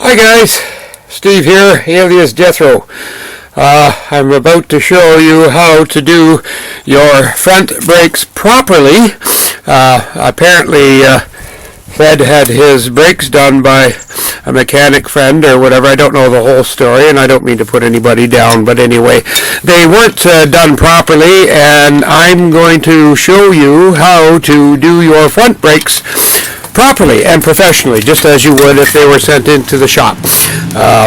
Hi guys, Steve here, alias Jethro. I'm about to show you how to do your front brakes properly. Apparently Fred had his brakes done by a mechanic friend or whatever. I don't know the whole story, and I don't mean to put anybody down, but anyway, they weren't done properly, and I'm going to show you how to do your front brakes properly and professionally, just as you would if they were sent into the shop.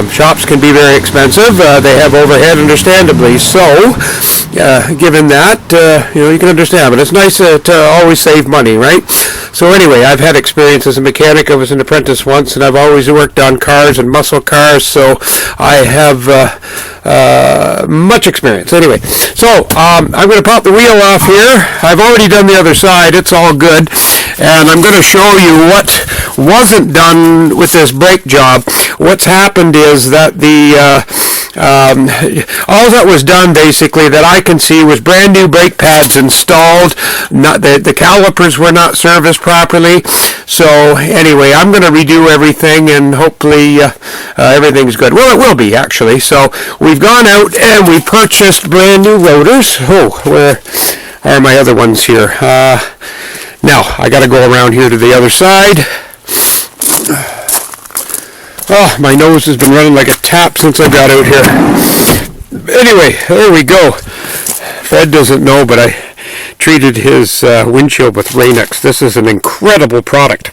Shops can be very expensive. They have overhead, understandably. So, given that, you can understand. But it's nice to always save money, right? So anyway, I've had experience as a mechanic. I was an apprentice once, and I've always worked on cars and muscle cars, so I have much experience. Anyway, so I'm going to pop the wheel off here. I've already done the other side. It's all good. And I'm going to show you what wasn't done with this brake job. What's happened is that all that was done basically that I can see was brand new brake pads installed. The calipers were not serviced properly. So anyway, I'm going to redo everything, and hopefully everything's good. Well, it will be actually. So we've gone out and we purchased brand new rotors. Oh, where are my other ones here? Now, I got to go around here to the other side. Oh, my nose has been running like a tap since I got out here. Anyway, there we go. Fred doesn't know, but I treated his windshield with Rain-X. This is an incredible product.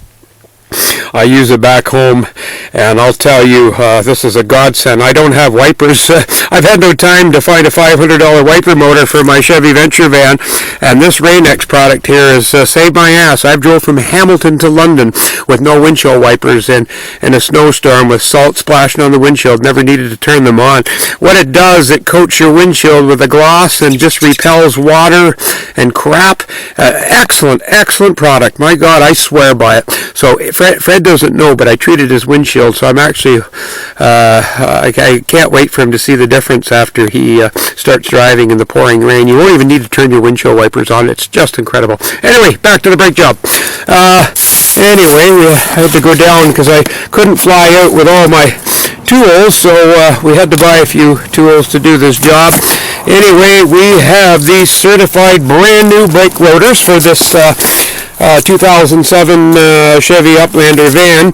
I use it back home, and I'll tell you, this is a godsend. I don't have wipers. I've had no time to find a $500 wiper motor for my Chevy Venture van, and this Rain-X product here has saved my ass. I've drove from Hamilton to London with no windshield wipers in a snowstorm with salt splashing on the windshield. Never needed to turn them on. What it does, it coats your windshield with a gloss and just repels water and crap. Excellent, excellent product. My God, I swear by it. So Fred doesn't know, but I treated his windshield, so I'm actually, I can't wait for him to see the difference after he starts driving in the pouring rain. You won't even need to turn your windshield wipers on. It's just incredible. Anyway, back to the brake job. Anyway, I had to go down because I couldn't fly out with all my tools, so we had to buy a few tools to do this job. Anyway, we have these certified brand new brake rotors for this 2007 Chevy Uplander van.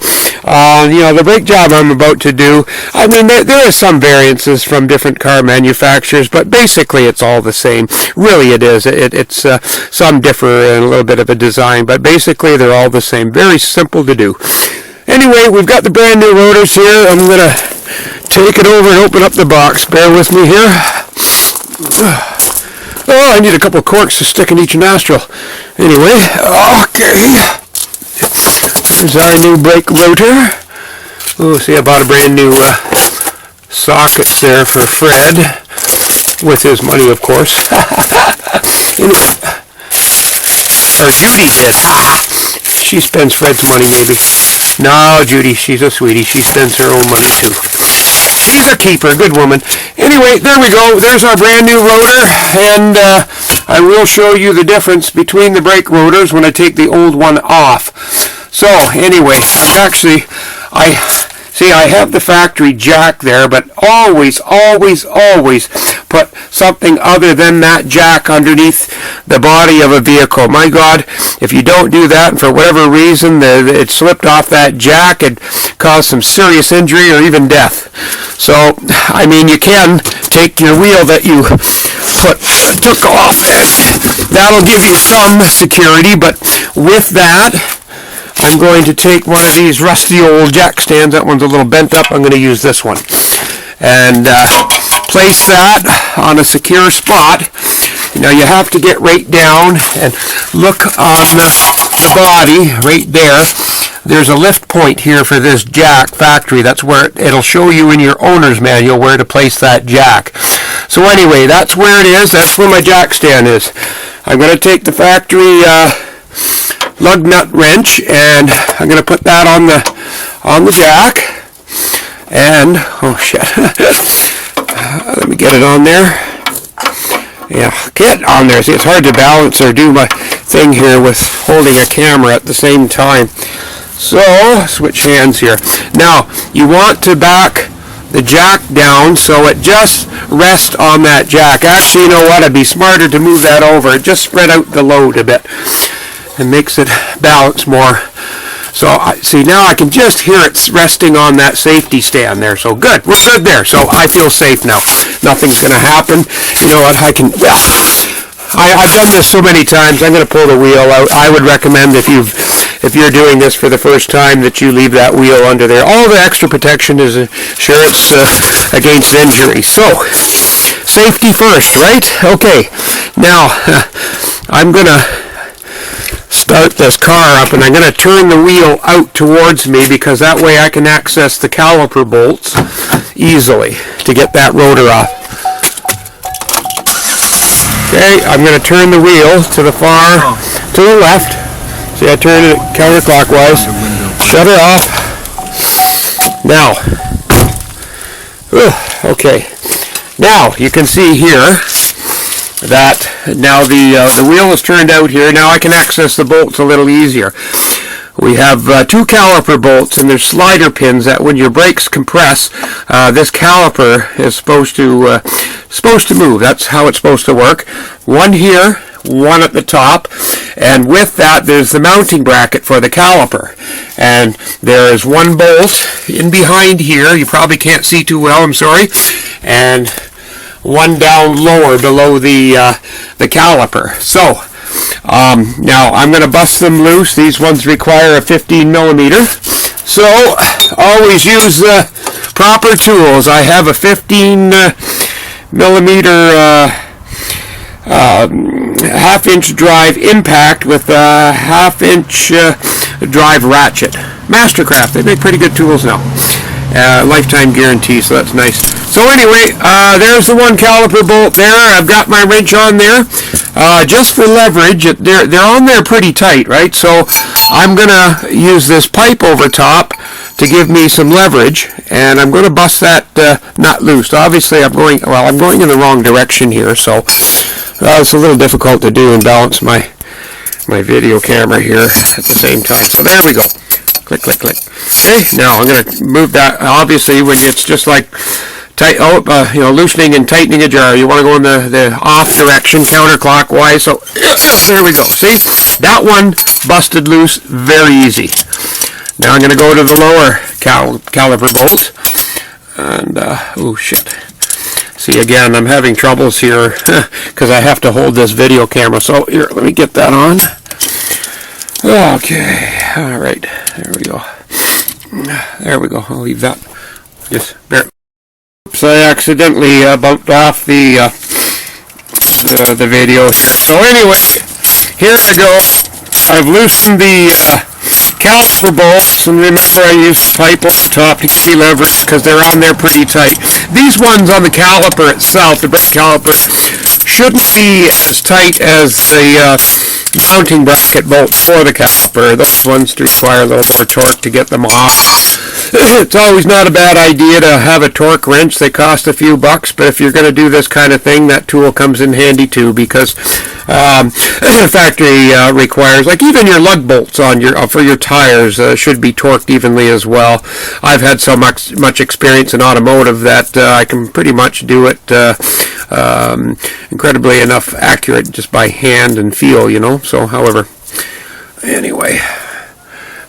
The brake job I'm about to do, I mean, there are some variances from different car manufacturers, but basically it's all the same. Really it is. It's some differ in a little bit of a design, but basically they're all the same. Very simple to do. Anyway, we've got the brand new rotors here. I'm going to take it over and open up the box. Bear with me here. Oh, I need a couple of corks to stick in each nostril. Anyway, okay. Here's our new brake rotor. Oh, see, I bought a brand new sockets there for Fred. With his money, of course. Or Judy did. She spends Fred's money, maybe. No, Judy, she's a sweetie. She spends her own money, too. She's a keeper, good woman. Anyway, there we go. There's our brand new rotor, and I will show you the difference between the brake rotors when I take the old one off. So, anyway, I have the factory jack there, but always put something other than that jack underneath the body of a vehicle. My God, if you don't do that, and for whatever reason it slipped off that jack, it caused some serious injury or even death. So, I mean, you can take your wheel that you took off, and that'll give you some security, but with that, I'm going to take one of these rusty old jack stands. That one's a little bent up. I'm going to use this one. And place that on a secure spot. Now you have to get right down and look on the body right there. There's a lift point here for this jack factory. That's where it'll show you in your owner's manual where to place that jack. So anyway, that's where it is. That's where my jack stand is. I'm going to take the factory lug nut wrench, and I'm going to put that on the jack, and oh shit, let me get it on there. Yeah, get on there. See, it's hard to balance or do my thing here with holding a camera at the same time. So, switch hands here. Now, you want to back the jack down so it just rests on that jack. Actually, you know what? It'd be smarter to move that over. Just spread out the load a bit. It makes it balance more. So, see, now I can just hear it resting on that safety stand there. So, good. We're good there. So, I feel safe now. Nothing's going to happen. You know what? I've done this so many times. I'm going to pull the wheel out. I would recommend if you're doing this for the first time that you leave that wheel under there. All the extra protection is insurance against injury. So, safety first, right? Okay. Now, I'm going to start this car up, and I'm going to turn the wheel out towards me because that way I can access the caliper bolts easily to get that rotor off. Okay, I'm going to turn the wheel to the left. See, I turned it counterclockwise. Shut her off. Now, okay. Now you can see here that now the wheel is turned out here. Now I can access the bolts a little easier. We have two caliper bolts, and there's slider pins that when your brakes compress, this caliper is supposed to move. That's how it's supposed to work. One here, one at the top, and with that there's the mounting bracket for the caliper. And there is one bolt in behind here. You probably can't see too well, I'm sorry. And one down lower below the caliper. So now I'm going to bust them loose. These ones require a 15 millimeter. So always use the proper tools. I have a 15 millimeter half-inch drive impact with a half-inch drive ratchet. Mastercraft, they make pretty good tools now. Lifetime guarantee, so that's nice. So anyway, there's the one caliper bolt there. I've got my wrench on there. Just for leverage, they're on there pretty tight, right? So I'm going to use this pipe over top to give me some leverage, and I'm going to bust that nut loose. Obviously, I'm going in the wrong direction here, so it's a little difficult to do and balance my video camera here at the same time. So there we go. Click, click, click. Okay, now I'm going to move that. Obviously, when it's just like loosening and tightening a jar, you want to go in the off direction, counterclockwise. So there we go. See, that one busted loose very easy. Now I'm going to go to the lower caliper bolt, and oh shit. See, again, I'm having troubles here because I have to hold this video camera. So here, let me get that on. Okay, all right, there we go. There we go. I'll leave that. Just there. Oops, I accidentally bumped off the video here. So anyway, here I go. I've loosened the caliper bolts, and remember I used the pipe on the top to give me leverage because they're on there pretty tight. These ones on the caliper itself, the brake caliper, shouldn't be as tight as the mounting bracket bolt for the caliper. Those ones require a little more torque to get them off. It's always not a bad idea to have a torque wrench. They cost a few bucks, but if you're going to do this kind of thing, that tool comes in handy too, because the factory requires, like even your lug bolts on for your tires should be torqued evenly as well. I've had so much experience in automotive that I can pretty much do it incredibly enough accurate just by hand and feel, So, however, anyway.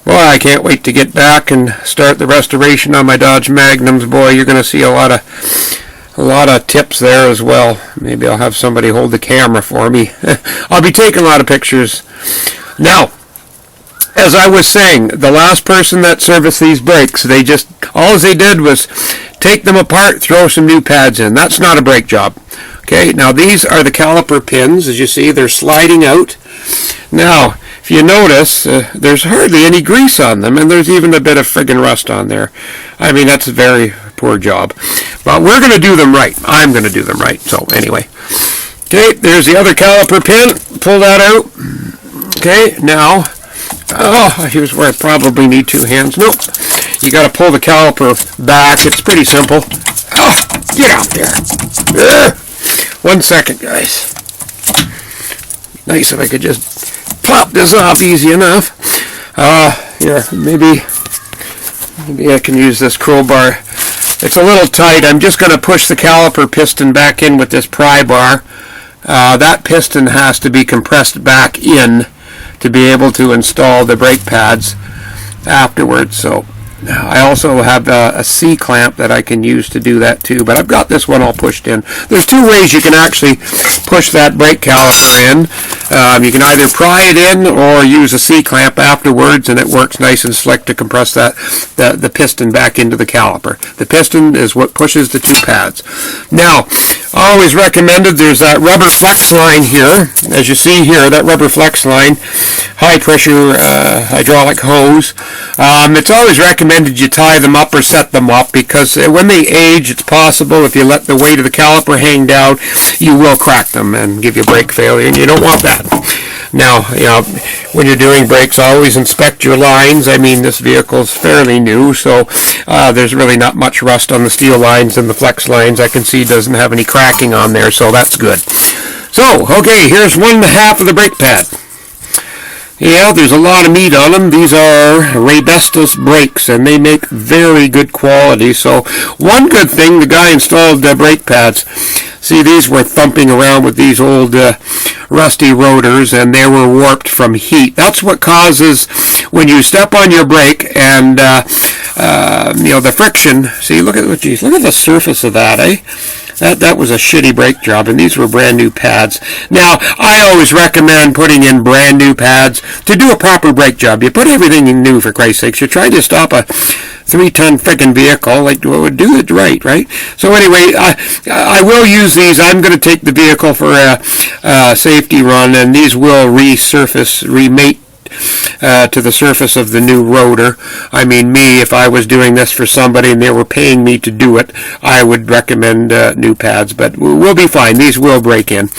Boy, I can't wait to get back and start the restoration on my Dodge Magnums. Boy, you're going to see a lot of tips there as well. Maybe I'll have somebody hold the camera for me. I'll be taking a lot of pictures. Now, as I was saying, the last person that serviced these brakes, all they did was take them apart, throw some new pads in. That's not a brake job. Okay, now these are the caliper pins. As you see, they're sliding out. Now, if you notice, there's hardly any grease on them, and there's even a bit of friggin' rust on there. I mean, that's a very poor job. But we're going to do them right. I'm going to do them right. So, anyway. Okay, there's the other caliper pin. Pull that out. Okay, now, here's where I probably need two hands. Nope. You got to pull the caliper back. It's pretty simple. Get out there. 1 second, guys. Nice if I could just pop this off easy enough. Here, maybe I can use this crowbar. It's a little tight. I'm just going to push the caliper piston back in with this pry bar. That piston has to be compressed back in to be able to install the brake pads afterwards. So I also have a C-clamp that I can use to do that too, but I've got this one all pushed in. There's two ways you can actually push that brake caliper in. You can either pry it in or use a C-clamp afterwards, and it works nice and slick to compress the piston back into the caliper. The piston is what pushes the two pads. Now, always recommended, there's that rubber flex line here. As you see here, that rubber flex line, high pressure hydraulic hose. It's always recommended you tie them up or set them up, because when they age, it's possible if you let the weight of the caliper hang down, you will crack them and give you brake failure, and you don't want that. Now, when you're doing brakes, always inspect your lines. I mean, this vehicle's fairly new, so there's really not much rust on the steel lines and the flex lines. I can see it doesn't have any cracking on there, so that's good. So, okay, here's 1/2 of the brake pad. Yeah, there's a lot of meat on them. These are Raybestos brakes, and they make very good quality. So one good thing, the guy installed brake pads. See, these were thumping around with these old rusty rotors, and they were warped from heat. That's what causes when you step on your brake and the friction. See, look at the surface of that, eh? That was a shitty brake job, and these were brand new pads. Now, I always recommend putting in brand new pads to do a proper brake job. You put everything in new, for Christ's sakes. You're trying to stop a 3-ton friggin' vehicle, like, well, do it right? So anyway, I will use these. I'm going to take the vehicle for a safety run, and these will remate to the surface of the new rotor. I mean, if I was doing this for somebody and they were paying me to do it, I would recommend new pads, but we'll be fine. These will break in.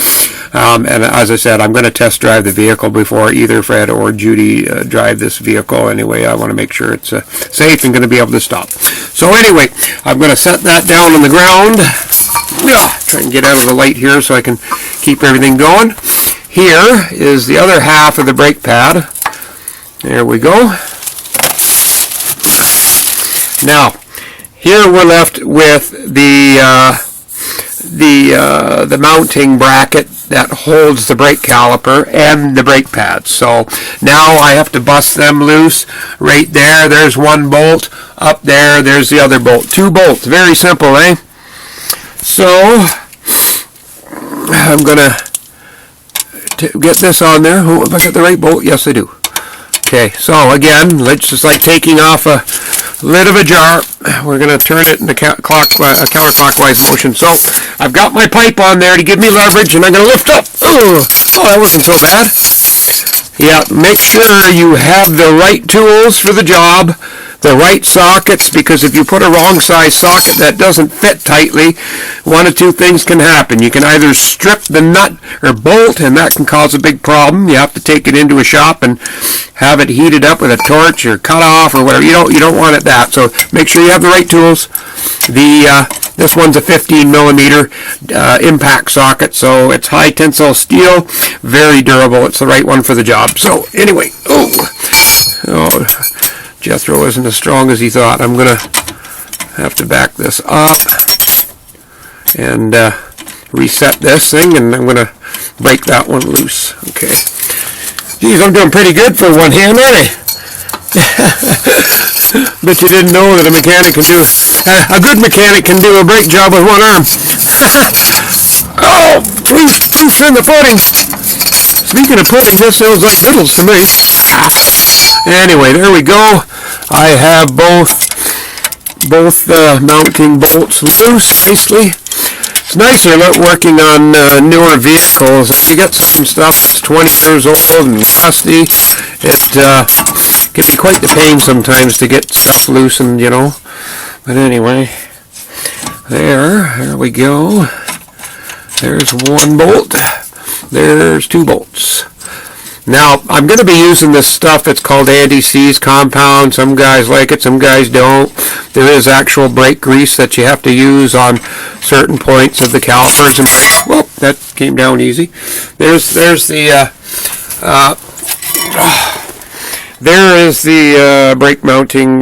And as I said, I'm going to test drive the vehicle before either Fred or Judy drive this vehicle. Anyway, I want to make sure it's safe and going to be able to stop. So anyway, I'm going to set that down on the ground. Try and get out of the light here so I can keep everything going. Here is the other half of the brake pad. There we go. Now, here we're left with the mounting bracket that holds the brake caliper and the brake pads. So now I have to bust them loose. Right there, there's one bolt. Up there, there's the other bolt. 2 bolts. Very simple, eh? So I'm gonna get this on there. Oh, have I got the right bolt? Yes, I do. Okay, so again, it's just like taking off a lid of a jar. We're going to turn it in a counterclockwise motion. So I've got my pipe on there to give me leverage, and I'm going to lift up. Oh, that wasn't so bad. Yeah, make sure you have the right tools for the job, the right sockets, because if you put a wrong size socket that doesn't fit tightly, one of two things can happen. You can either strip the nut or bolt, and that can cause a big problem. You have to take it into a shop and have it heated up with a torch or cut off or whatever. You don't want it that. So make sure you have the right tools. This one's a 15 millimeter impact socket, so it's high tensile steel, very durable. It's the right one for the job. So anyway, Jethro isn't as strong as he thought. I'm going to have to back this up and reset this thing, and I'm going to break that one loose. Okay. Geez, I'm doing pretty good for one hand, aren't I? Bet you didn't know that a good mechanic can do a brake job with one arm. Oh, proof in the pudding. Speaking of pudding, this sounds like noodles to me. Anyway, there we go. I have both mounting bolts loose nicely. It's nicer working on newer vehicles. If you get some stuff that's 20 years old and rusty, it can be quite the pain sometimes to get stuff loosened, But anyway, there we go. There's one bolt. There's 2 bolts. Now, I'm going to be using this stuff. It's called anti-seize compound. Some guys like it, some guys don't. There is actual brake grease that you have to use on certain points of the calipers and brakes. Whoop, that came down easy. There's the there is the brake mounting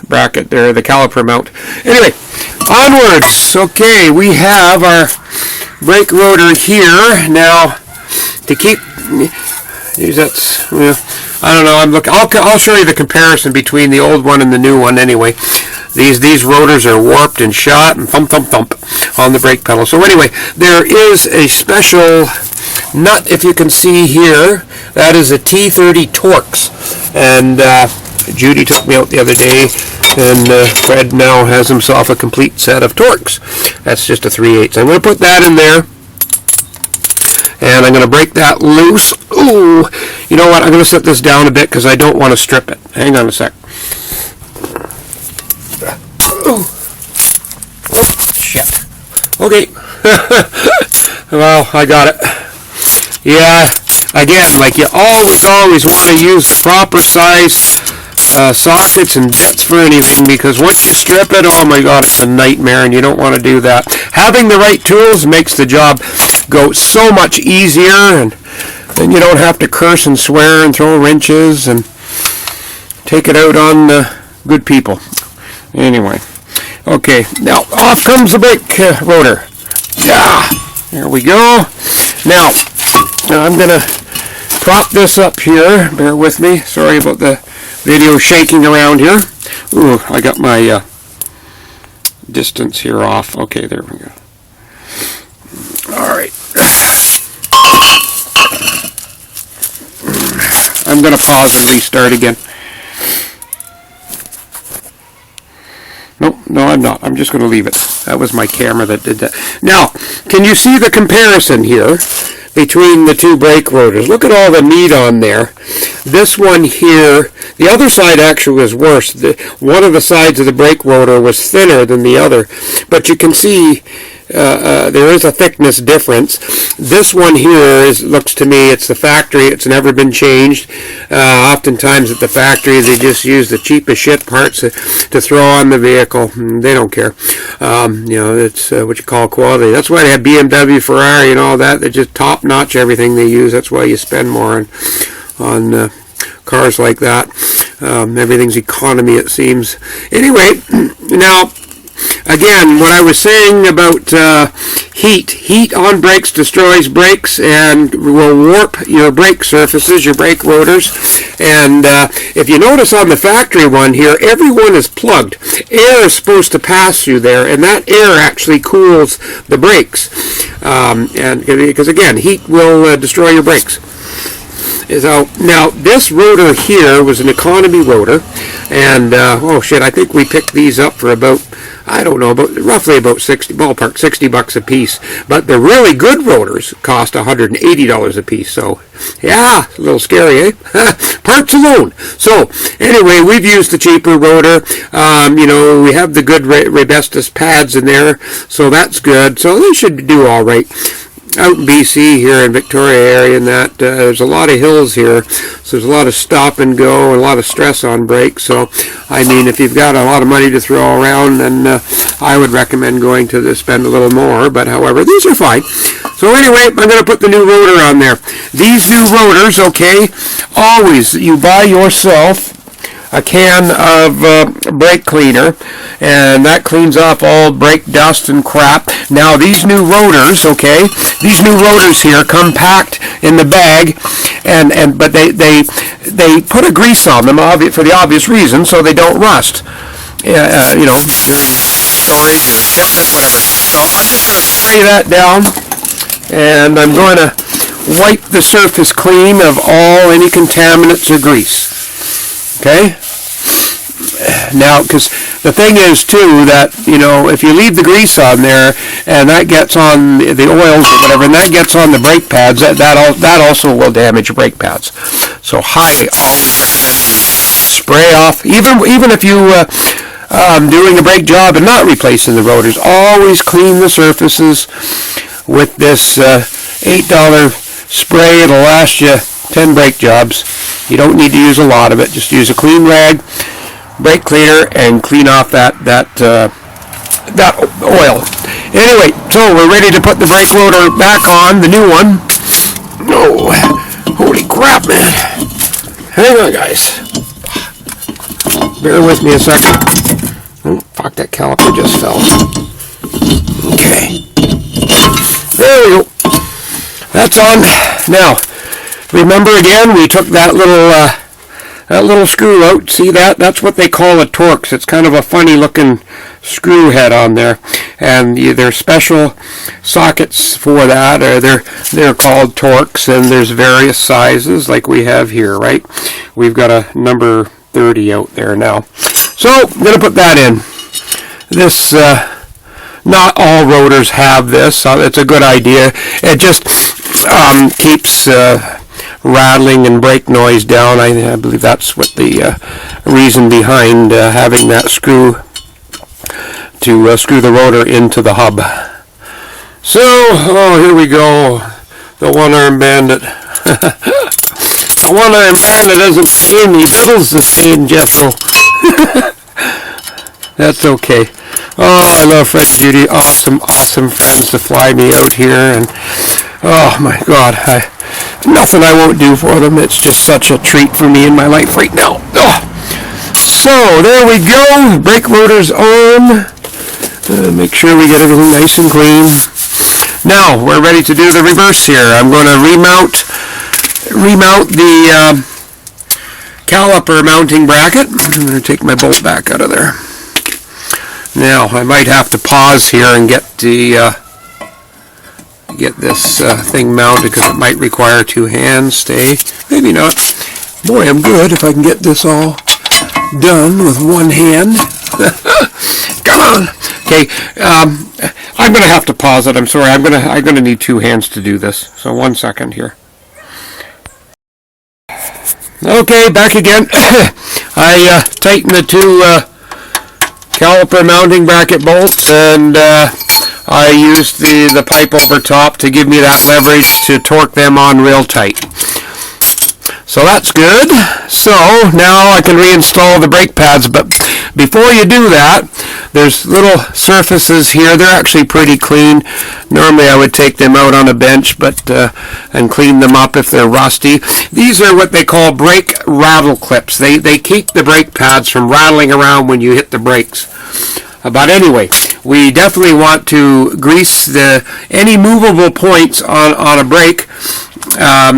bracket there, the caliper mount. Anyway, onwards. Okay, we have our brake rotor here. Now, to keep, that's, I don't know, I'm looking, I'll show you the comparison between the old one and the new one anyway. These rotors are warped and shot and thump, thump, thump on the brake pedal. So anyway, there is a special nut, if you can see here. That is a T30 Torx. And Judy took me out the other day, and Fred now has himself a complete set of Torx. That's just a 3/8. I'm going to put that in there. And I'm going to break that loose. Ooh, you know what? I'm going to set this down a bit because I don't want to strip it. Hang on a sec. Oh, shit. Okay. Well, I got it. Yeah, again, like you always want to use the proper size sockets and bits for anything, because once you strip it, oh my god, it's a nightmare, and you don't want to do that. Having the right tools makes the job go so much easier, and then you don't have to curse and swear and throw wrenches and take it out on good people. Anyway, okay, now off comes the brake rotor. Yeah, there we go. Now I'm gonna prop this up here. Bear with me. Sorry about the video shaking around here. Ooh, I got my distance here off. Okay, there we go. All right. I'm gonna pause and restart again. No, I'm not. I'm just going to leave it. That was my camera that did that. Now, can you see the comparison here between the two brake rotors? Look at all the meat on there. This one here, the other side actually was worse. One of the sides of the brake rotor was thinner than the other. But you can see there is a thickness difference. This one here looks to me, it's the factory. It's never been changed. Oftentimes at the factory they just use the cheapest shit parts to throw on the vehicle. They don't care. It's what you call quality. That's why they have BMW, Ferrari, and all that. They just top notch everything they use. That's why you spend more on cars like that. Everything's economy, it seems. Anyway, now, again, what I was saying about heat on brakes destroys brakes and will warp your brake surfaces, your brake rotors. And if you notice on the factory one here, every one is plugged. Air is supposed to pass through there, and that air actually cools the brakes. And because again, heat will destroy your brakes. So now this rotor here was an economy rotor, and oh shit, I think we picked these up for about, I don't know, roughly about 60 bucks a piece. But the really good rotors cost $180 a piece. So yeah, a little scary, eh? Parts alone. So anyway, we've used the cheaper rotor. We have the good Rebestos pads in there, so that's good. So they should do all right. Out in BC here in Victoria area, and that there's a lot of hills here, so there's a lot of stop and go and a lot of stress on brakes. So I mean, if you've got a lot of money to throw around, then I would recommend going to spend a little more. But however, these are fine. So anyway, I'm going to put the new rotor on there. These new rotors, okay, always you buy yourself a can of brake cleaner, and that cleans off all brake dust and crap. Now these new rotors, okay, these new rotors here come packed in the bag, but they put a grease on them for the obvious reason, so they don't rust. During storage or shipment, whatever. So I'm just going to spray that down, and I'm going to wipe the surface clean of any contaminants or grease. Okay? Now, because the thing is, too, that, if you leave the grease on there, and that gets on the oils or whatever, and that gets on the brake pads, that also will damage your brake pads. So highly always recommend you spray off, even if you doing a brake job and not replacing the rotors, always clean the surfaces with this $8 spray. It'll last you 10 brake jobs. You don't need to use a lot of it. Just use a clean rag, brake cleaner, and clean off that oil. Anyway, so we're ready to put the brake rotor back on, the new one. Oh, holy crap, man. Hang on, guys. bear with me a second. Oh, fuck, that caliper just fell. Okay. There we go. That's on. Now, remember again, we took that little screw out. See that? That's what they call a Torx. It's kind of a funny looking screw head on there. And there's special sockets for that. Or they're called Torx, and there's various sizes like we have here, right? We've got a number 30 out there now. So, I'm going to put that in. This, not all rotors have this, so it's a good idea. It just keeps rattling and brake noise down. I believe that's what the reason behind having that screw to screw the rotor into the hub. So, here we go. The one-arm bandit. The one-arm bandit doesn't pain me. Diddles the same, Jethro. That's okay. Oh, I love Fred and Judy. Awesome, awesome friends to fly me out here. And oh my God, nothing I won't do for them. It's just such a treat for me in my life right now. Oh. So there we go. Brake rotor's on. Make sure we get everything nice and clean. Now we're ready to do the reverse here. I'm going to remount the caliper mounting bracket. I'm going to take my bolt back out of there. Now I might have to pause here and get this thing mounted because it might require two hands. Stay. Maybe not. Boy, I'm good if I can get this all done with one hand. Come on. Okay. I'm going to have to pause it. I'm sorry. I'm going to need two hands to do this. So 1 second here. Okay, back again. I tightened the two caliper mounting bracket bolts, and I used the pipe over top to give me that leverage to torque them on real tight. So that's good. So now I can reinstall the brake pads, but before you do that, there's little surfaces here. They're actually pretty clean. Normally I would take them out on a bench, but and clean them up if they're rusty. These are what they call brake rattle clips. They keep the brake pads from rattling around when you hit the brakes. But anyway, we definitely want to grease any movable points on a brake.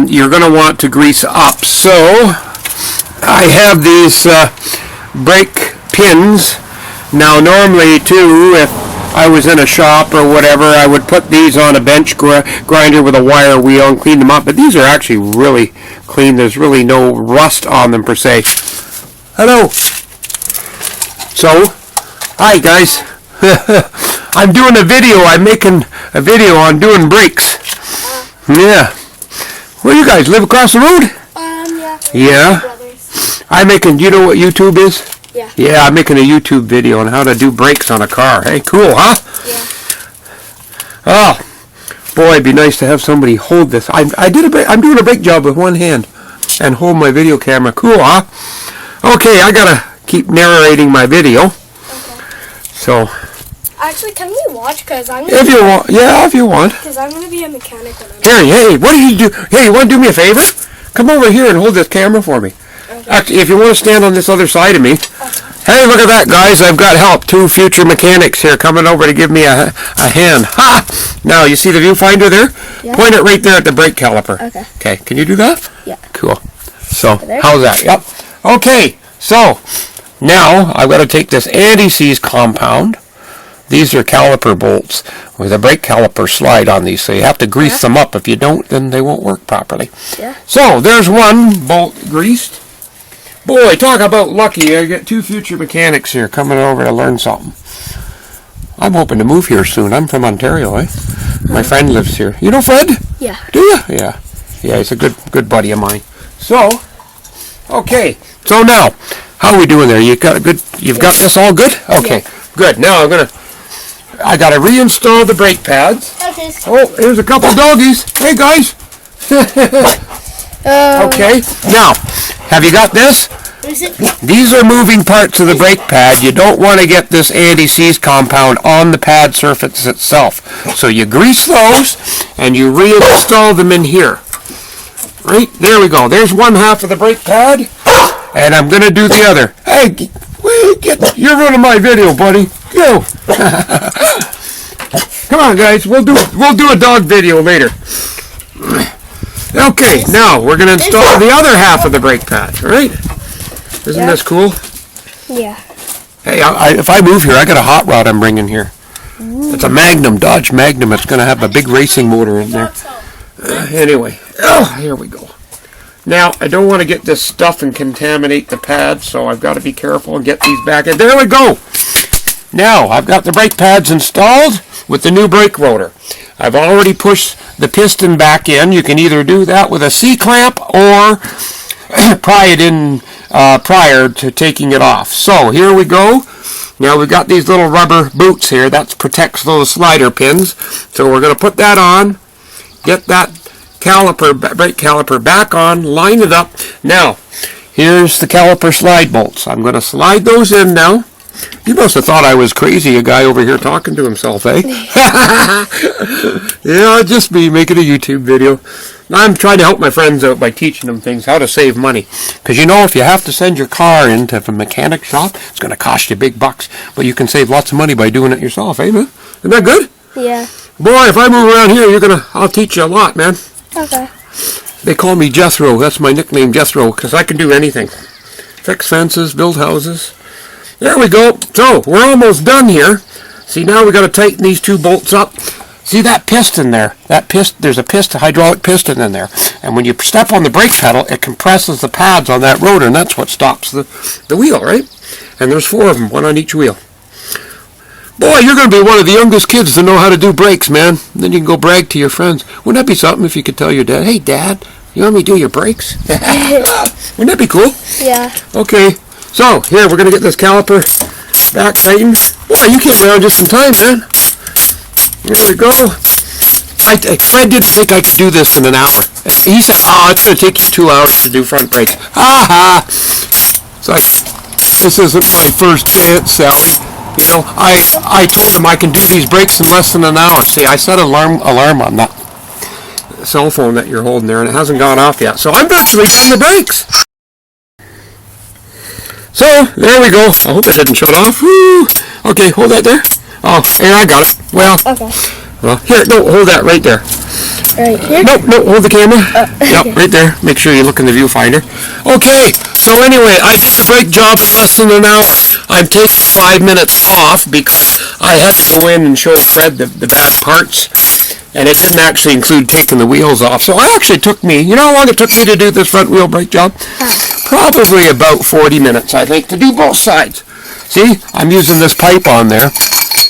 You're going to want to grease up. So I have these brake pins. Now normally too, if I was in a shop or whatever, I would put these on a bench grinder with a wire wheel and clean them up. But these are actually really clean. There's really no rust on them per se. Hello. So, hi guys. I'm doing a video. I'm making a video on doing brakes. Yeah. Where you guys live across the road? Yeah. Yeah. Do you know what YouTube is? Yeah. Yeah, I'm making a YouTube video on how to do brakes on a car. Hey, cool, huh? Yeah. Oh, boy, it'd be nice to have somebody hold this. I'm doing a brake job with one hand and hold my video camera. Cool, huh? Okay, I gotta keep narrating my video. Okay. So. Actually, can we watch? Cause I'm. If you want, yeah, if you want. Because I'm gonna be a mechanic. Hey, what do you do? Hey, you want to do me a favor? Come over here and hold this camera for me. Okay. Actually, if you want to stand on this other side of me. Okay. Hey, look at that, guys! I've got help. 2 future mechanics here coming over to give me a hand. Ha! Now you see the viewfinder there? Yeah. Point it right there at the brake caliper. Okay. Okay. Can you do that? Yeah. Cool. So, how's that? Yep. Okay. So now I've got to take this anti-seize compound. These are caliper bolts with a brake caliper slide on these, so you have to grease them up. If you don't, then they won't work properly. Yeah. So there's one bolt greased. Boy, talk about lucky. I got 2 future mechanics here coming over to learn something. I'm hoping to move here soon. I'm from Ontario, eh? My friend lives here. You know Fred? Yeah. Do you? Yeah. Yeah, he's a good buddy of mine. So, okay. So now, how are we doing there? You've got this all good? Okay. Yeah. Good. Now I gotta reinstall the brake pads. Okay. Oh, here's a couple doggies. Hey guys. Okay. Now, have you got this? These are moving parts of the brake pad. You don't want to get this anti-seize compound on the pad surface itself. So you grease those and you reinstall them in here. Right? There we go. There's one half of the brake pad. And I'm going to do the other. Hey, You're ruining my video, buddy. Go. Come on, guys. We'll do a dog video later. Okay, now we're gonna install the other half of the brake pad. All right? Isn't this cool? Yeah. Hey, if I move here, I got a hot rod I'm bringing here. It's a Magnum, Dodge Magnum. It's gonna have a big racing motor in there. Anyway, here we go. Now, I don't want to get this stuff and contaminate the pad, so I've got to be careful and get these back in. There we go. Now, I've got the brake pads installed with the new brake rotor. I've already pushed the piston back in. You can either do that with a C-clamp or pry it in prior to taking it off. So, here we go. Now, we've got these little rubber boots here. That protects those slider pins. So, we're going to put that on, get that brake caliper back on, line it up. Now, here's the caliper slide bolts. I'm going to slide those in now. You must have thought I was crazy, a guy over here talking to himself, eh? Yeah, just me making a YouTube video. I'm trying to help my friends out by teaching them things, how to save money. Because you know, if you have to send your car into a mechanic shop, it's going to cost you big bucks. But you can save lots of money by doing it yourself, eh, man? Isn't that good? Yeah. Boy, if I move around here, I'll teach you a lot, man. Okay. They call me Jethro. That's my nickname, Jethro, because I can do anything. Fix fences, build houses. There we go. So, we're almost done here. See, now we got to tighten these two bolts up. See that piston there? There's a hydraulic piston in there. And when you step on the brake pedal, it compresses the pads on that rotor, and that's what stops the wheel, right? And there's 4 of them, one on each wheel. Boy, you're going to be one of the youngest kids to know how to do brakes, man. And then you can go brag to your friends. Wouldn't that be something if you could tell your dad, hey, Dad, you want me to do your brakes? Wouldn't that be cool? Yeah. Okay, so here, we're going to get this caliper back tightened. Boy, you came around just in time, man. Here we go. Fred didn't think I could do this in an hour. He said, it's going to take you 2 hours to do front brakes. Ha ha! It's like, this isn't my first chance, Sally. You know, I told him I can do these brakes in less than an hour. See, I set an alarm on that cell phone that you're holding there, and it hasn't gone off yet. So I'm virtually done the brakes. So, there we go. I hope it didn't shut off. Woo. Okay, hold that there. Oh, here, I got it. Well, Okay. Well, here, no, hold that right there. Right here? No, hold the camera. Yep, right there. Make sure you look in the viewfinder. Okay, so anyway, I did the brake job in less than an hour. I'm taking 5 minutes off because I had to go in and show Fred the bad parts. And it didn't actually include taking the wheels off. So it actually took me, you know how long it took me to do this front wheel brake job? Probably about 40 minutes, I think, to do both sides. See, I'm using this pipe on there.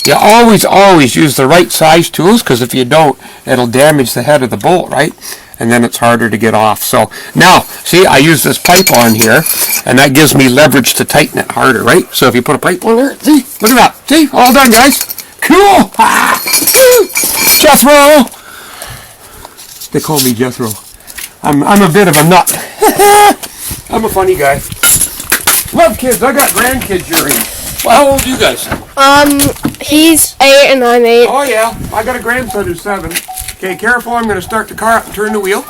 You always use the right size tools, because if you don't, it'll damage the head of the bolt, right? And then it's harder to get off. So now, see, I use this pipe on here, and that gives me leverage to tighten it harder, right? So if you put a pipe on there, see, look at that. See, all done, guys. Cool. Jethro. They call me Jethro. I'm a bit of a nut. I'm a funny guy. Love kids. I got grandkids your age. Well, how old are you guys? He's 8 and I'm 8. Oh yeah, I got a grandson who's 7. Okay, careful, I'm going to start the car up and turn the wheel.